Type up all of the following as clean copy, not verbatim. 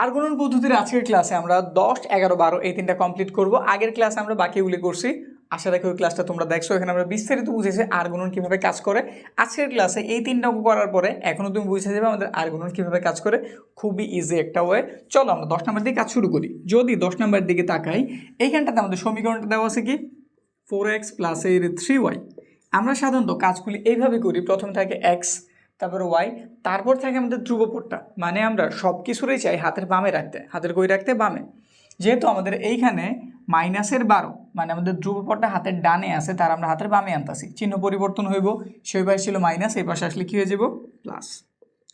আর গুণন পদ্ধতির আজকের ক্লাসে আমরা 10, 11, 12 এই তিনটা কমপ্লিট করব। আগের ক্লাসে আমরা বাকিগুলি করছি, আশা রাখি ওই ক্লাসটা তোমরা দেখছো। এখানে আমরা বিস্তারিত বুঝেছি আর গুণন কীভাবে কাজ করে। আজকের ক্লাসে এই তিনটা অঙ্ক করার পরে এখনও তুমি বুঝে যাবে আমাদের আর গুণন কীভাবে কাজ করে, খুবই ইজি একটা ওয়ে। চলো আমরা 10 নম্বর দিকে কাজ শুরু করি। যদি 10 নম্বরের দিকে তাকাই, এইখানটাতে আমাদের সমীকরণটা দেওয়া আছে কি 4x + এর 3y। আমরা সাধারণত কাজগুলি এইভাবে করি, প্রথমে থাকে x, তারপর ওয়াই, তারপর থাকে আমাদের ধ্রুবপদটা। মানে আমরা সব কিছুরই চাই হাতের বামে রাখতে, হাতের কই রাখতে বামে। যেহেতু আমাদের এইখানে -12 মানে আমাদের ধ্রুবপদটা হাতের ডানে আছে, তার আমরা হাতের বামে আনতেছি, চিহ্ন পরিবর্তন হইব। সেই পাশে ছিল মাইনাস, এই পাশে আসলে কী হয়ে যাব প্লাস,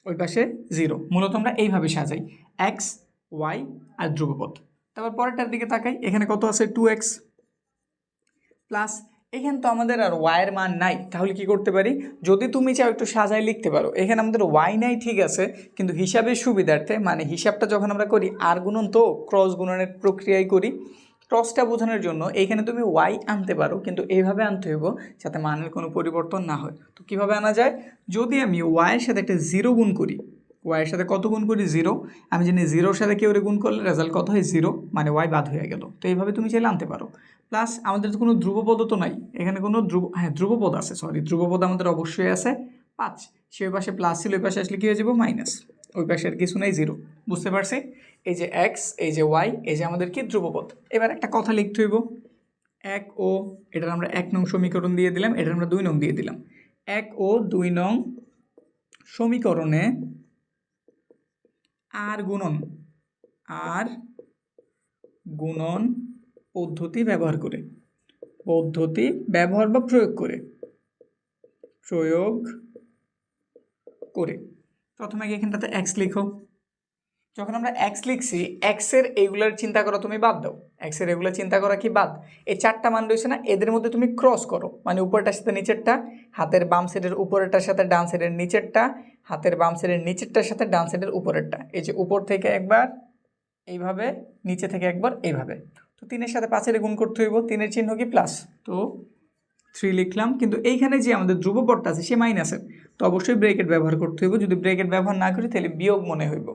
ওই পাশে 0। মূলত আমরা এইভাবে সাজাই x, y আর ধ্রুবপদ। তারপর পরেরটার দিকে তাকাই, এখানে কত আছে 2x প্লাস, এখানে তো আমাদের আর ওয়াইয়ের মান নাই, তাহলে কি করতে পারি, যদি তুমি চাও একটু সাজায় লিখতে পারো। এখানে আমাদের ওয়াই নাই ঠিক আছে, কিন্তু হিসাবের সুবিধার্থে, মানে হিসাবটা যখন আমরা করি আর গুণন তো ক্রস গুণনের প্রক্রিয়ায় করি, ক্রসটা বোঝানোর জন্য এইখানে তুমি ওয়াই আনতে পারো, কিন্তু এইভাবে আনতে হইব যাতে মানের কোনো পরিবর্তন না হয়। তো কীভাবে আনা যায়, যদি আমি ওয়াইয়ের সাথে একটা 0 গুণ করি, ওয়াইয়ের সাথে কত গুণ করি 0, আমি জানি 0-র সাথে কেউ গুণ করলে রেজাল্ট কত হয় 0, মানে ওয়াই বাদ হয়ে গেল। তো এইভাবে তুমি চাইলে আনতে পারো। প্লাস আমাদের তো কোনো ধ্রুবপদ তো নাই, এখানে কোনো ধ্রুবপদ আছে, ধ্রুবপদ আমাদের অবশ্যই আছে 5। সেই পাশে প্লাস ছিল, ওই পাশে আসলে কী হয়ে যাব মাইনাস, ওই পাশে আর কিছু নাই 0। বুঝতে পারছি? এই যে এক্স, এই যে ওয়াই, এই যে আমাদের কি ধ্রুবপদ। এবার একটা কথা লিখতে হইব, 1 ও এটার আমরা 1 নং সমীকরণ দিয়ে দিলাম, এটার আমরা 2 নং দিয়ে দিলাম। 1 ও 2 নং সমীকরণে আর গুণন পদ্ধতি ব্যবহার করে, পদ্ধতি ব্যবহার বা প্রয়োগ করে প্রথমে আগে এখানটাতে x লিখো। যখন আমরা x লিখছি, x এর এইগুলার চিন্তা করো, তুমি বাদ দাও, x এর এগুলো চিন্তা করা কি বাদ। এই 4টা মান রয়েছে না, এদের মধ্যে তুমি ক্রস করো, মানে উপরটার সাথে নিচেরটা, হাতের বাম সাইডের উপরেরটার সাথে ডান সাইডের নিচেরটা, হাতের বাম সাইডের নিচেরটার সাথে ডান সাইডের উপরেরটা। এই যে উপর থেকে একবার এইভাবে, নিচে থেকে একবার এইভাবে। তো 3-এর সাথে 5-এর গুণ করতে হইব, 3-এর চিহ্ন কি প্লাস, তো 3 লিখলাম। কিন্তু এইখানে যে আমাদের ধ্রুবপদটা আছে সে মাইনাসের, তো অবশ্যই ব্রেকেট ব্যবহার করতে হইব। যদি ব্রেকেট ব্যবহার না করি তাহলে বিয়োগ মনে হইব,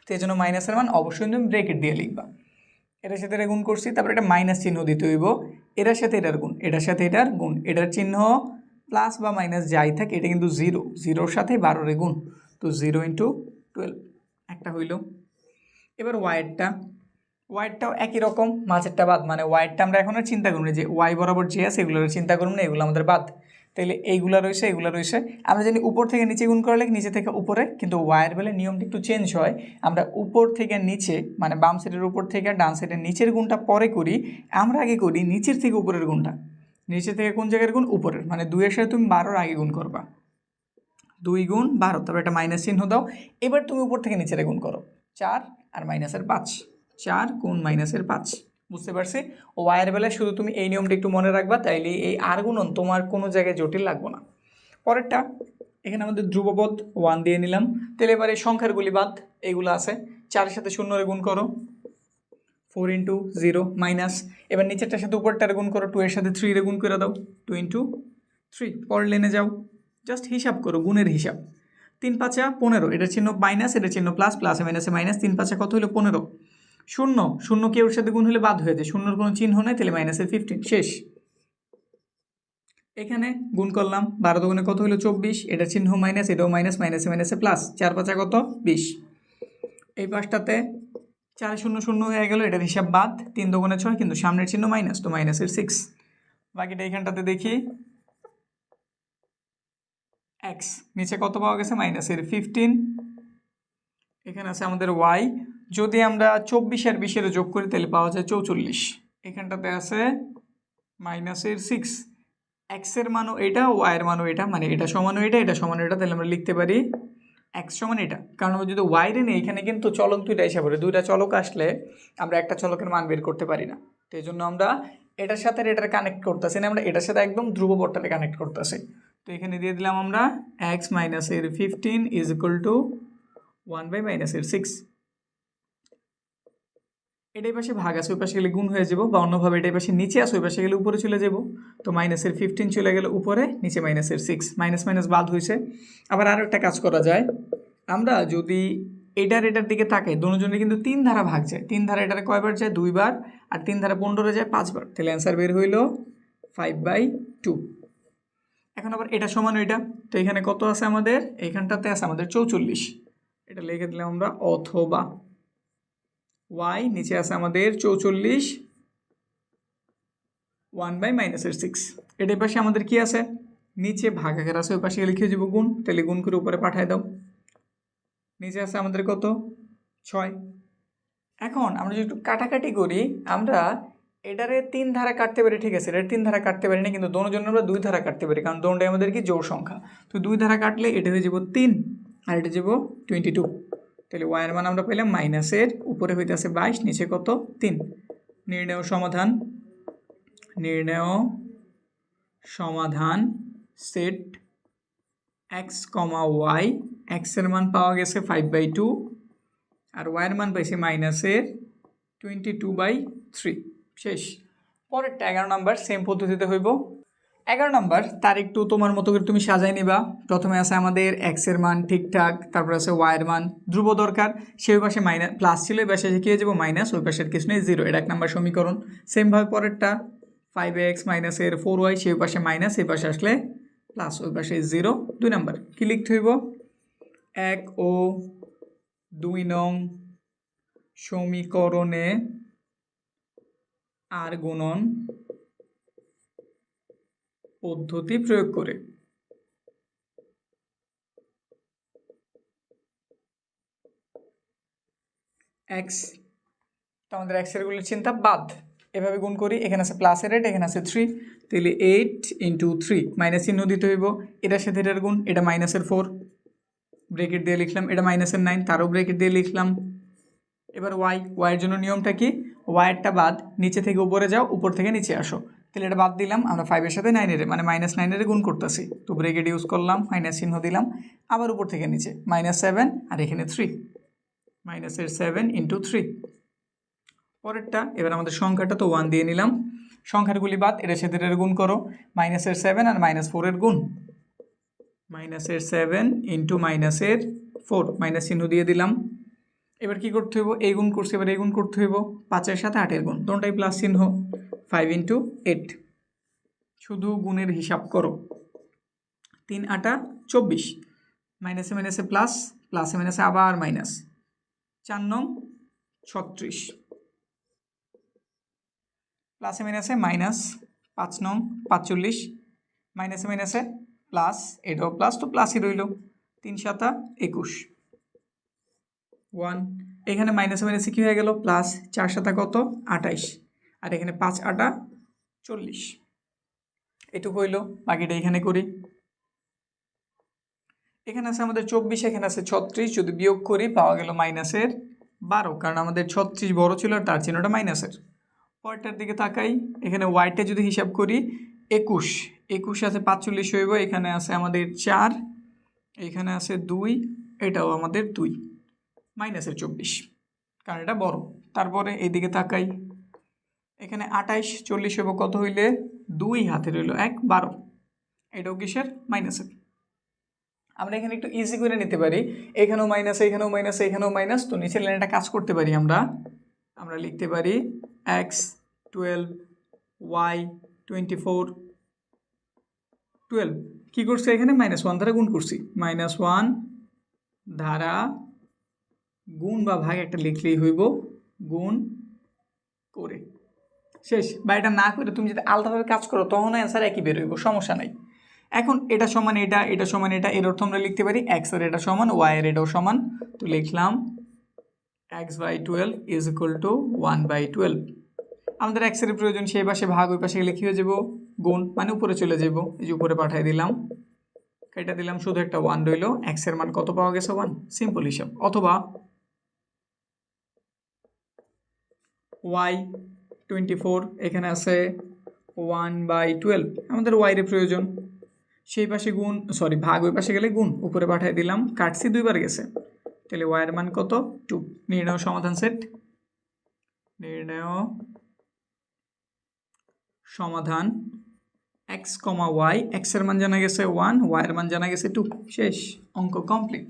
তো এই জন্য মাইনাসের মান অবশ্যই তুমি ব্রেকেট দিয়ে লিখবা। এটার সাথে এটা গুণ করছি, তারপর এটা মাইনাস চিহ্ন দিতে হইব, এটার সাথে এটার গুণ, এটার সাথে এটার গুণ, এটার চিহ্ন প্লাস বা মাইনাস যাই থাকে, এটা কিন্তু 0, 0-র সাথে 12-এর গুণ, তো 0 × 12 একটা হইল। এবার ওয়াইডটাও একই রকম, মাঝেরটা বাদ, মানে ওয়াইডটা আমরা এখন আর চিন্তা করব না, যে ওয়াই বরাবর যে আছে এগুলোর চিন্তা করব না, এগুলো আমাদের বাদ। তাহলে এইগুলো রয়েছে, এগুলো রয়েছে। আমরা জানি উপর থেকে নিচে গুণ করলে নিচে থেকে উপরে, কিন্তু ওয়াইয়ের বেলায় নিয়মটা একটু চেঞ্জ হয়। আমরা উপর থেকে নিচে, মানে বাম সাইডের উপর থেকে ডান সাইডের নিচের গুণটা পরে করি, আমরা আগে করি নিচের থেকে উপরের গুণটা। নিচে থেকে কোন জায়গার গুণ, উপরের, মানে 2-এর সাথে তুমি 12-র আগে গুণ করবা, 2 × 12, তারপর একটা মাইনাস চিহ্ন দাও। এবার তুমি উপর থেকে নিচের গুণ করো, 4 আর -5, 4 গুণ -5। বুঝতে পারছি? ওয়াইয়ের বেলায় শুধু তুমি এই নিয়মটা একটু মনে রাখবা, তাইলে এই আর গুণন তোমার কোনো জায়গায় জটিল লাগবে না। পরেরটা, এখানে আমাদের ধ্রুবপদ 1 দিয়ে নিলাম। তাহলে এবার এই সংখ্যারগুলি বাদ, এইগুলো আছে, 4-এর সাথে 0-এর গুণ করো, 4 × 0 মাইনাস। এবার নিচেরটার সাথে উপরটার গুণ করো, 2-এর সাথে 3-এর গুণ করে দাও, 2 × 3। পরের লেনে যাও, জাস্ট হিসাব করো, গুণের হিসাব। 3 × 5 = 15, এটার চিহ্ন মাইনাস, এটার চিহ্ন প্লাস, প্লাসে মাইনাসে মাইনাস, 3 × 5 কত হলো 15। 0 কে ওর সাথে গুণ হলে বাদ হয়ে যায়, 0-র কোনো চিহ্ন নেই, তাহলে -15 শেষ। এখানে গুণ করলাম, 12 দুগুণে কত হলো 24, এটার চিহ্ন মাইনাস, এটাও মাইনাস, মাইনাসে মাইনাসে প্লাস, 4 × 5 কত 20। এই পাশটাতে 4 0 0 হয়ে গেল, এটার হিসাব বাদ, 3 দুগুণে 6, কিন্তু সামনের চিহ্ন মাইনাস, তো মাইনাসের 6। বাকিটা এখানটাতে দেখি, x নিচে কত পাওয়া গেছে -15, এখানে আছে আমাদের y। যদি আমরা 24 আর 20-এর যোগ করি তাহলে পাওয়া যায় 44। এখানটাতে আছে -6, x এর মানও এটা, y এর মানও এটা, মানে এটা সমানও এটা, এটা সমানও এটা, তাহলে আমরা লিখতে পারি x সমান এটা। কারণ আমরা যদি y রে নেই, এখানে কিন্তু চলক দুইটা হিসাব করে, দুইটা চলক আসলে আমরা একটা চলকের মান বের করতে পারি না। তো এই জন্য আমরা এটার সাথে এটার কানেক্ট করতেছি না, আমরা এটার সাথে একদম ধ্রুবপদটাকে কানেক্ট করতেছি। তো এখানে দিয়ে দিলাম আমরা x - 15 = 1/-6। এটাই পাশে ভাগ আছে, ওই পাশে গেলে গুণ হয়ে যাব, বা অন্যভাবে এটাই পাশে নিচে আছে, ওই পাশে গেলে উপরে চলে যাব। তো -15 চলে গেল উপরে, নিচে -6, মাইনাস মাইনাস বাদ হয়েছে। আবার আরও একটা কাজ করা যায়, আমরা যদি এটার দিকে তাকাই, দুজনে কিন্তু 3 ধারা ভাগ যায়, 3 ধারা এটারে কয়বার যায় 2 বার, আর 3 ধারা 15 যায় 5 বার, তাহলে অ্যান্সার বের হইল 5/2। এখন আবার এটা সমান ওইটা, তো এখানে কত আছে আমাদের, এইখানটাতে আছে আমাদের 44, এটা লিখে দিলাম আমরা, অথবা y নিচে আছে আমাদের 44 1/-6, এটার পাশে আমাদের কি আছে, নিচে ভাগাকার আছে, ওই পাশে লিখে যাব গুণ, তাহলে গুণ করে উপরে পাঠায় দাও, নিচে আছে আমাদের কত 6। এখন আমরা যদি একটু কাটাকাটি করি, আমরা এটারে 3 ধারা কাটতে পারি, ঠিক আছে, এটা 3 ধারা কাটতে পারি না, কিন্তু দোনোর আমরা 2 ধারা কাটতে পারি, কারণ দোনোটাই আমাদের কি জোড় সংখ্যা, তো 2 ধারা কাটলে এটা হয়ে যাব 3 আর এটা যাব 22, তাহলে y এর মান আমরা পেলাম মাইনাসের উপরে হইতে আছে 22, নিচে কত 3। নির্ণয় সমাধান সেট x, y, x এর মান পাওয়া গেছে 5/2 আর y এর মান পাইছি মাইনাসের 22/3, শেষ। পরেরটা 11 নাম্বার, সেম পদ্ধতিতে হইব। 11 নাম্বার তার একটু তোমার মতো করে তুমি সাজাই নিবা। প্রথমে আছে আমাদের x এর মান ঠিকঠাক, তারপর আছে y এর মান ধ্রুব দরকার, সেই পাশে মাইনাস প্লাস ছিল, এই পাশে কি হয়ে যাবো মাইনাস, ওই পাশের কিছু নেই 0, এটা 1 নাম্বার সমীকরণ। সেমভাবে পরেরটা 5x মাইনাসের 4y, সেই পাশে মাইনাস, এই পাশে আসলে প্লাস, ওই পাশে 0, 2 নাম্বার। কি লিখতে হইব, 1 ও 2 নং সমীকরণে আর গুণন পদ্ধতি প্রয়োগ করে x, তো আমাদের x এর গুলির চিন্তা বাদ, এভাবে গুণ করি, এখানে আছে প্লাসের রেট, এখানে আছে 3, তাহলে 8 × 3, মাইনাস চিহ্ন দিতে হইব, এটার সাথে এটার গুণ, এটা মাইনাসের 4 ব্রেকেট দিয়ে লিখলাম, এটা মাইনাসের 9 তারও ব্রেকেট দিয়ে লিখলাম। এবার y এর জন্য নিয়মটা কি, y এরটা বাদ, নিচে থেকে উপরে যাও, উপর থেকে নিচে আসো, তাহলে এটা বাদ দিলাম, আমরা 5 এর সাথে 9 এর মানে -9 এর গুণ করতেছি, তো ব্রেকেট ইউজ করলাম, মাইনাস চিহ্ন দিলাম, আবার উপর থেকে নিচে -7 আর এখানে 3, মাইনাসের 7 × 3। পরেরটা এবার আমাদের সংখ্যাটা তো 1 দিয়ে নিলাম, সংখ্যারগুলি বাদ, এটার সাথে এটার গুণ করো, -7 আর -4 এর গুণ, -7 × -4, মাইনাস চিহ্ন দিয়ে দিলাম। এবার কি করতে হইব, এই গুণ করছি, এবার এই গুণ করতে হইব, 5 এর সাথে 8 এর গুণ, দুটোটাই প্লাস চিহ্ন, 5 × 8, শুধু গুণের হিসাব করো, 3 × 8 = 24, মাইনাসে মাইনাসে প্লাস, প্লাসে মাইনাসে আবার মাইনাস, 4 নং 36, প্লাসে মাইনাসে মাইনাস, 5 নং 45, মাইনাসে মাইনাসে প্লাস, এটাও প্লাস, তো প্লাসই রইল, 3 × 7 = 21, 1, এখানে মাইনাসে মাইনাসে কী হয়ে গেল প্লাস, 4 × 7 কত 28, আর এখানে 5 × 8 = 40, এটুকু হইল, বাকিটা এখানে করি। এখানে আছে আমাদের 24, এখানে আছে 36, যদি বিয়োগ করি পাওয়া গেল -12, কারণ আমাদের 36 বড় ছিল আর তার চিহ্নটা মাইনাসের। পরেরটার দিকে তাকাই, এখানে ওয়াইটা যদি হিসাব করি 21 আছে 45 হইব, এখানে আছে আমাদের 4, এখানে আছে 2, এটাও আমাদের 2, -24, কারণ এটা বড়। তারপরে এইদিকে তাকাই, এখানে 28 40 হইব, কত হইলে 2 হাতে রইল 1, 12, এটাও কিসের মাইনাসের। আমরা এখানে একটু ইজি করে নিতে পারি, এখানেও মাইনাস, এখানেও মাইনাস, এখানেও মাইনাস, তো নিচের লাইনটা কাজ করতে পারি, আমরা লিখতে পারি x 12 y 24 12, কী করছি এখানে -1 দ্বারা গুণ করছি, -1 দ্বারা গুণ বা ভাগ একটা লিখলেই হইব, গুণ করে শেষ। বা এটা না করে তুমি যদি আলাদাভাবে কাজ করো তখন অ্যান্সার একই বের হইব, সমস্যা নাই। এখন এটা সমান এটা, এটা সমান এটা, এর অর্থ আমরা লিখতে পারি x এর এটা সমান y এর এটাও সমান, তো লিখলাম x/12 = 1/12। আমাদের x এর প্রয়োজন, সেই পাশে ভাগ, ওই পাশে গেলে কী হয়ে যাব গুণ, মানে উপরে চলে যাব, এই যে উপরে পাঠিয়ে দিলাম, কেটে দিলাম, শুধু একটা 1 রইল, x এর মান কত পাওয়া গেছে 1, সিম্পল হিসাব। অথবা y 24, এখানে আছে 1/12, আমাদের y এর প্রয়োজন, সেই পাশে গুণ, সরি ভাগ, ওই পাশে গেলে গুণ, উপরে পাঠিয়ে দিলাম, কাটছি 2 বার গেছে, তাহলে y এর মান কত 2। নির্ণয় সমাধান সেট, নির্ণয় সমাধান x, y, x এর মান জানা গেছে 1, y এর মান জানা গেছে 2, শেষ, অঙ্ক কমপ্লিট।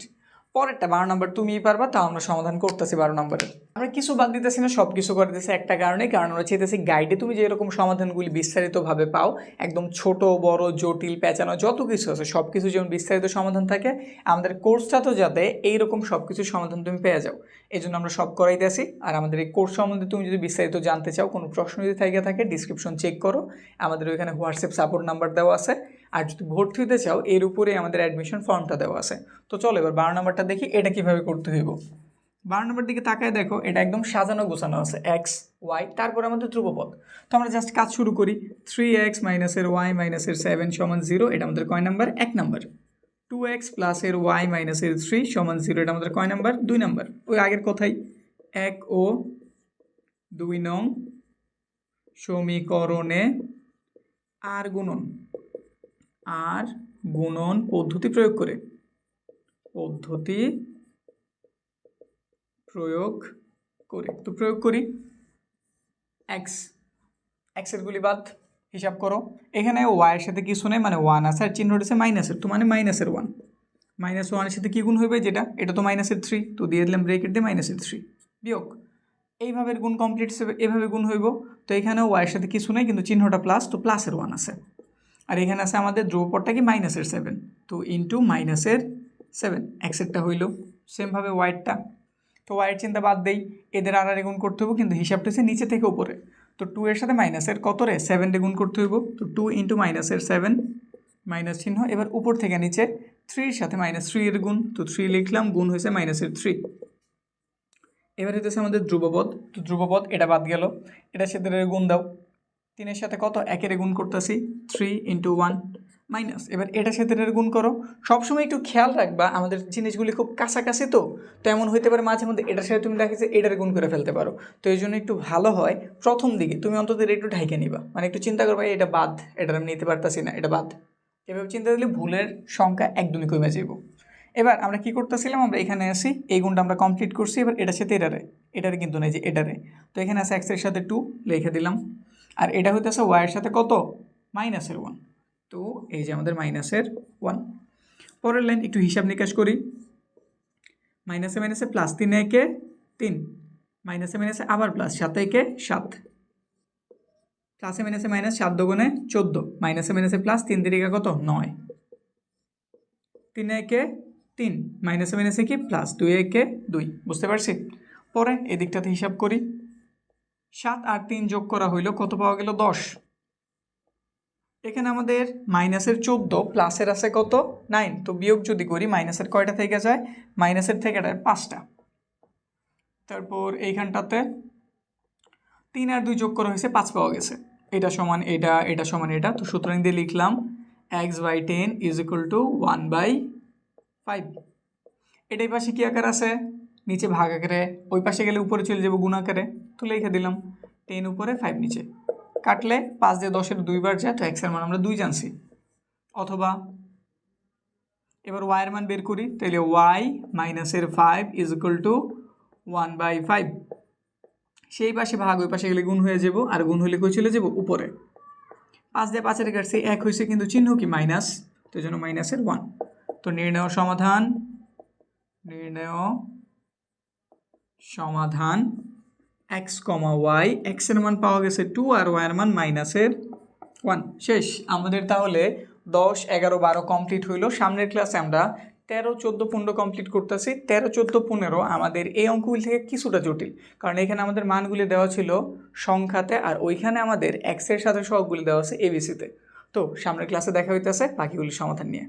পরেরটা 12 নম্বর তুমিই পারবা, তাও আমরা সমাধান করতেছি 12 নম্বরে। আমরা কিছু বাদ দিতেছি না, সব কিছু করে দিতেছি একটা কারণে, কারণ আমরা চাইতেছি গাইডে তুমি যেরকম সমাধানগুলি বিস্তারিতভাবে পাও, একদম ছোট বড় জটিল পেঁচানো যত কিছু আছে সব কিছু যেমন বিস্তারিত সমাধান থাকে, আমাদের কোর্সটা তো যাতে এইরকম সব কিছুর সমাধান তুমি পেয়ে যাও, এই জন্য আমরা সব করাইতেছি। আর আমাদের এই কোর্স সম্বন্ধে তুমি যদি বিস্তারিত জানতে চাও, কোনো প্রশ্ন যদি থাকে ডিসক্রিপশন চেক করো, আমাদের ওইখানে হোয়াটসঅ্যাপ সাপোর্ট নাম্বার দেওয়া আছে। আর যদি ভর্তি হতে চাও এর উপরে আমাদের অ্যাডমিশন ফর্মটা দেওয়া আছে। তো চলো এবার 12 নম্বরটা দেখি এটা কিভাবে করতে হইব। 12 নম্বর দিকে তাকায় দেখো, এটা একদম সাজানো গোছানো আছে, এক্স ওয়াই, তারপর আমাদের ধ্রুবপদ। তো আমরা জাস্ট কাজ শুরু করি। 3x মাইনাসের ওয়াই মাইনাসের 7 সমান 0, এটা আমাদের কয় নাম্বার? 1 নাম্বার। 2x প্লাসের ওয়াই মাইনাসের 3 সমান 0, এটা আমাদের কয় নাম্বার? 2 নাম্বার। ওই আগের কথাই, 1 ও 2 নং সমীকরণে আর গুণন পদ্ধতি প্রয়োগ করে তো প্রয়োগ করি। এক্সের গুলি বাদ, হিসাব করো। এখানে ওয়াইয়ের সাথে কিছু নেই, মানে 1 আছে, আর চিহ্ন রয়েছে মাইনাসের, তো মানে মাইনাসের 1। -1 সাথে কি গুণ হইবে? যেটা, এটা তো -3, তো দিয়ে দিলাম ব্রেকেট দিয়ে -3 বিয়োগ। এইভাবে গুণ কমপ্লিট, এভাবে গুণ হইব। তো এখানেও ওয়াইয়ের সাথে কিছু নেই, কিন্তু চিহ্নটা প্লাস, তো প্লাসের 1 আছে। আর এখানে আছে আমাদের ধ্রুবপদটা কি? -7, তো ইন্টু -7, এক্সেরটা হইল সেমভাবে ওয়াইয়েরটা। তো ওয়াইয়ের চিন্তা বাদ দেই, এদের আর গুণ করতে হইব, কিন্তু হিসাবটা হচ্ছে নিচে থেকে উপরে। তো 2 এর সাথে মাইনাসের কত রে? 7 গুণ করতে হইব, তো 2 ইন্টু -7, মাইনাস চিহ্ন। এবার উপর থেকে নিচে 3 এর সাথে -3 এর গুণ, তো 3 লিখলাম, গুণ হয়েছে -3। এবার হইতেছে আমাদের ধ্রুবপদ, তো ধ্রুবপদ এটা বাদ গেল, এটার সাথে গুণ দাও। 3 এর সাথে কত? 1 এর গুণ করতেছি, 3 ইন্টু 1 মাইনাস। এবার এটার সাথে এটার গুণ করো। সবসময় একটু খেয়াল রাখবা, আমাদের জিনিসগুলি খুব কাছাকাছি, তো এমন হইতে পারে মাঝে মধ্যে এটার সাথে তুমি দেখে যে এটার গুণ করে ফেলতে পারো। তো এই জন্য একটু ভালো হয় প্রথম দিকে তুমি অন্তত একটু ঢাইকে নিবা, মানে একটু চিন্তা করবা এটা বাদ, এটা আমি নিতে পারতাছি না, এটা বাদ। এভাবে চিন্তা করলে ভুলের সংখ্যা একদমই কমে যাব। এবার আমরা কি করতেছিলাম, আমরা এখানে আসি, এই গুণটা আমরা কমপ্লিট করছি। এবার এটার সাথে এটারে কিন্তু নেই, যে এটারে, তো এখানে আছে এক্সের সাথে 2 লিখে দিলাম। আর এটা হইতেছে ওয়াইয়ের সাথে কত? -1, তো এই যে আমাদের -1। পরের লাইন একটু হিসাব নিকাশ করি। মাইনাসে মাইনাসে প্লাস, 3 একে 3, মাইনাসে মাইনাসে আবার প্লাস, 7 একে 7, প্লাসে মাইনাসে মাইনাস, 7 দুগুণে 14, মাইনাসে মাইনাসে প্লাস, 3 তিরিকা কত? 9, 3 একে 3, মাইনাসে মাইনাসে কি প্লাস, 2 একে 2, বুঝতে পারছি? পরে এদিকটাতে হিসাব করি। 7 আর 3 যোগ করা হইলো, কত পাওয়া গেল? 10। এখানে আমাদের -14, প্লাসের আছে কত? 9, তো বিয়োগ যদি করি মাইনাসের কয়টা থেকে যায়? মাইনাসের থেকে 5টা। তারপর এইখানটাতে 3 আর 2 যোগ করা হয়েছে, 5 পাওয়া গেছে। এটা সমান এটা, এটা সমান এটা, তো সুতরাং দিয়ে লিখলাম x/10 = 1/5। এটাই পাশে কি আকার আছে? নিচে ভাগ আকারে, ওই পাশে গেলে উপরে চলে যাবো গুণ আকারে, তো লিখে দিলাম 10 উপরে 5 নিচে। কাটলে 5 দিয়ে 10-এর 2 বার যায়, তো এক্সের মান আমরা 2 জানছি। অথবা এবার ওয়াইয়ের মান বের করি, তাহলে y - 5 = 1/5। সেই পাশে ভাগ, ওই পাশে গেলে গুণ হয়ে যাব, আর গুণ হলে কই চলে যাব? উপরে। 5 দিয়ে 5 এর কাছে 1 হয়েছে, কিন্তু চিহ্ন কি? মাইনাস, তো এই জন্য -1। তো নির্ণয় সমাধান x, y, x এর মান পাওয়া গেছে 2 আর y এর মান -1। শেষ আমাদের। তাহলে 10, 11, 12 কমপ্লিট হইলো। সামনের ক্লাসে আমরা 13, 14, 15 কমপ্লিট করতেছি। 13, 14, 15 আমাদের এই অঙ্কগুলি থেকে কিছুটা জটিল, কারণ এখানে আমাদের মানগুলি দেওয়া ছিল সংখ্যাতে, আর ওইখানে আমাদের x এর সাথে সবগুলি দেওয়া আছে ABCতে। তো সামনের ক্লাসে দেখা হইতেছে বাকিগুলি সমাধান নিয়ে।